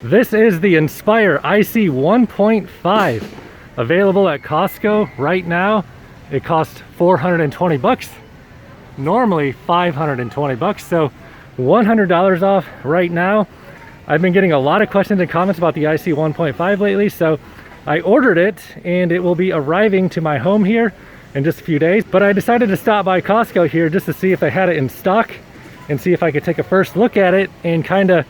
This is the Inspire IC1.5, available at Costco right now. It costs 420 bucks, normally 520 bucks, so $100 off right now. I've been getting a lot of questions and comments about the IC1.5 lately, so I ordered it and it will be arriving to my home here in just a few days. But I decided to stop by Costco here just to see if they had it in stock and see if I could take a first look at it and kind of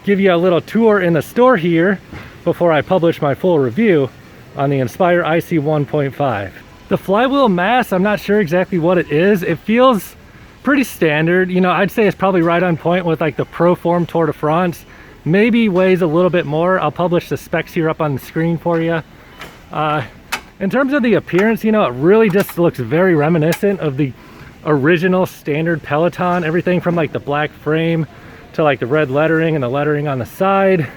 give you a little tour in the store here before I publish my full review on the Inspire IC1.5. The flywheel mass, I'm not sure exactly what it is. It feels pretty standard. You know, I'd say it's probably right on point with like the Proform Tour de France. Maybe weighs a little bit more. I'll publish the specs here up on the screen for you. In terms of the appearance, you know, it really just looks very reminiscent of the original standard Peloton. Everything from like the black frame to like the red lettering and the lettering on the side.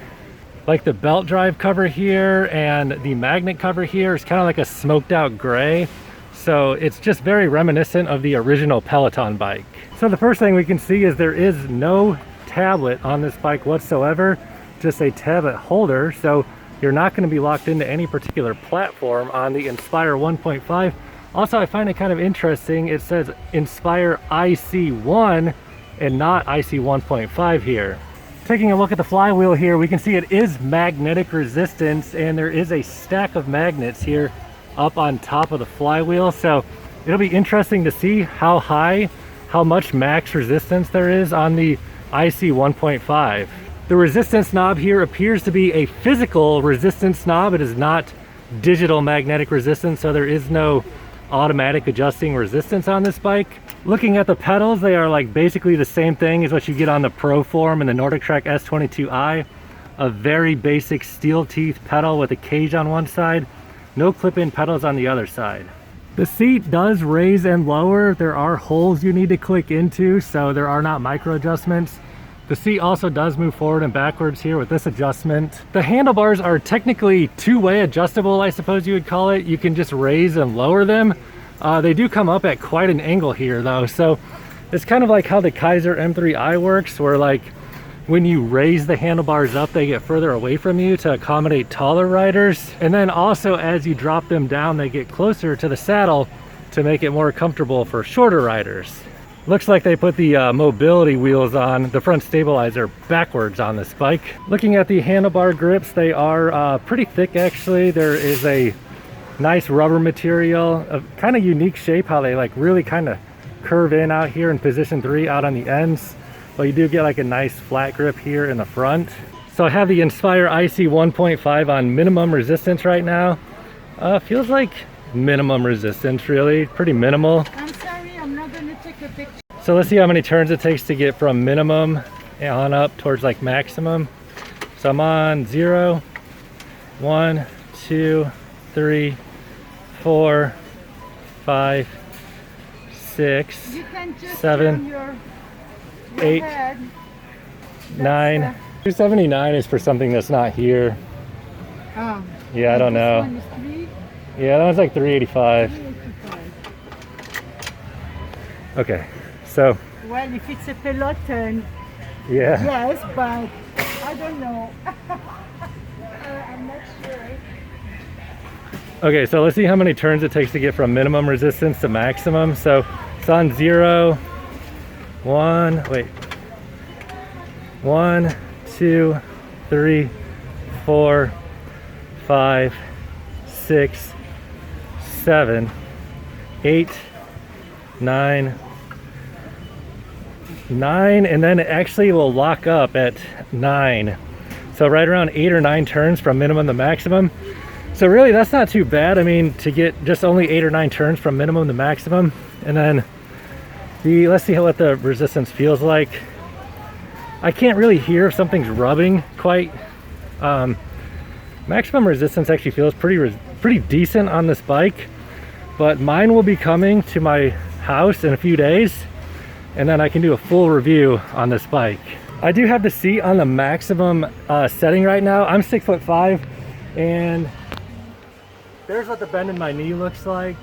Like the belt drive cover here and the magnet cover here is kind of like a smoked out gray. So it's just very reminiscent of the original Peloton bike. So the first thing we can see is there is no tablet on this bike whatsoever, just a tablet holder. So you're not going to be locked into any particular platform on the Inspire 1.5. Also, I find it kind of interesting. It says Inspire IC1 and not IC1.5 here. Taking a look at the flywheel here, we can see it is magnetic resistance, and there is a stack of magnets here up on top of the flywheel. So it'll be interesting to see how much max resistance there is on the IC1.5. The resistance knob here appears to be a physical resistance knob. It is not digital magnetic resistance, so there is no automatic adjusting resistance on this bike. Looking at the pedals, they are like basically the same thing as what you get on the Proform and the NordicTrack S22i. A very basic steel teeth pedal with a cage on one side, no clip-in pedals on the other side. The seat does raise and lower. There are holes you need to click into, so there are not micro adjustments. The seat also does move forward and backwards here with this adjustment. The handlebars are technically two-way adjustable, I suppose you would call it. You can just raise and lower them. They do come up at quite an angle here though, so it's kind of like how the Kaiser M3i works, where like when you raise the handlebars up, they get further away from you to accommodate taller riders. And then also as you drop them down, they get closer to the saddle to make it more comfortable for shorter riders. Looks like they put the mobility wheels on the front stabilizer backwards on this bike. Looking at the handlebar grips, they are pretty thick actually. There is a nice rubber material, a kind of unique shape, how they like really kind of curve in out here in position 3 out on the ends. But you do get like a nice flat grip here in the front. So I have the Inspire IC1.5 on minimum resistance right now. Feels like minimum resistance, really, pretty minimal. I'm sorry, I'm not going to take a picture. So let's see how many turns it takes to get from minimum on up towards like maximum. So I'm on 0, 1, 2, 3, 4, 5, 6, 7, 8, 9. 279 is for something that's not here. Oh. Yeah, I don't know. One is 3? Yeah, that one's like 385. 385. Okay, so. Well, if it's a Peloton, Yeah. yes, but I don't know. I'm not sure. Okay, so let's see how many turns it takes to get from minimum resistance to maximum. So it's on 0, 1, 2, 3, 4, 5, 6, 7, 8, 9, and then it actually will lock up at 9. So right around 8 or 9 turns from minimum to maximum. So really that's not too bad. I mean, to get just only 8 or 9 turns from minimum to maximum. And then let's see what the resistance feels like. I can't really hear if something's rubbing quite. Maximum resistance actually feels pretty decent on this bike, but mine will be coming to my house in a few days, and then I can do a full review on this bike. I do have the seat on the maximum setting right now. I'm 6'5", and there's what the bend in my knee looks like.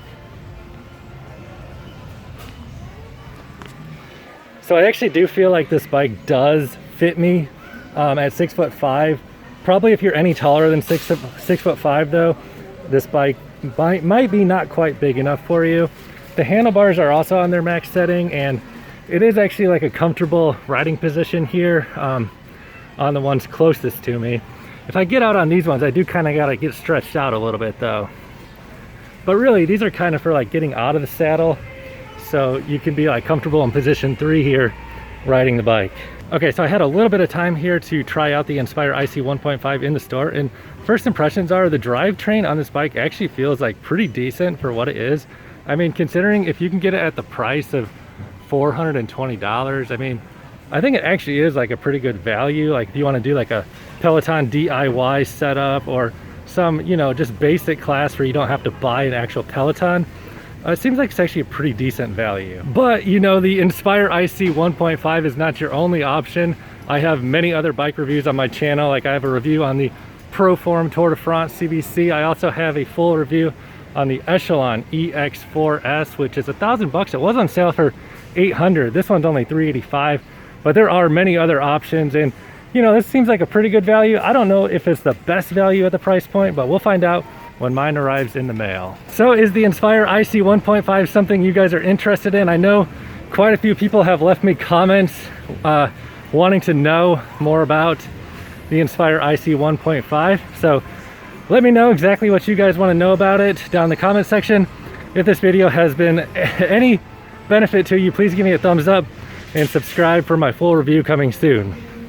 So I actually do feel like this bike does fit me at 6'5". Probably if you're any taller than 6'5" though, this bike might be not quite big enough for you. The handlebars are also on their max setting, and it is actually like a comfortable riding position here on the ones closest to me. If I get out on these ones, I do kind of gotta get stretched out a little bit though. But really, these are kind of for like getting out of the saddle, so you can be like comfortable in position 3 here riding the bike. Okay, so I had a little bit of time here to try out the Inspire IC1.5 in the store, and first impressions are the drivetrain on this bike actually feels like pretty decent for what it is. I mean, considering if you can get it at the price of $420, I mean, I think it actually is like a pretty good value. Like if you want to do like a Peloton DIY setup or some, you know, just basic class where you don't have to buy an actual Peloton, it seems like it's actually a pretty decent value. But you know, the Inspire IC1.5 is not your only option. I have many other bike reviews on my channel. Like I have a review on the Proform Tour de France CBC. I also have a full review on the Echelon EX4S, which is $1,000. It was on sale for $800. This one's only $385. But there are many other options, and you know, this seems like a pretty good value. I don't know if it's the best value at the price point, but we'll find out when mine arrives in the mail. So is the Inspire IC1.5 something you guys are interested in? I know quite a few people have left me comments wanting to know more about the Inspire IC1.5. So let me know exactly what you guys want to know about it down in the comment section. If this video has been any benefit to you, please give me a thumbs up and subscribe for my full review coming soon.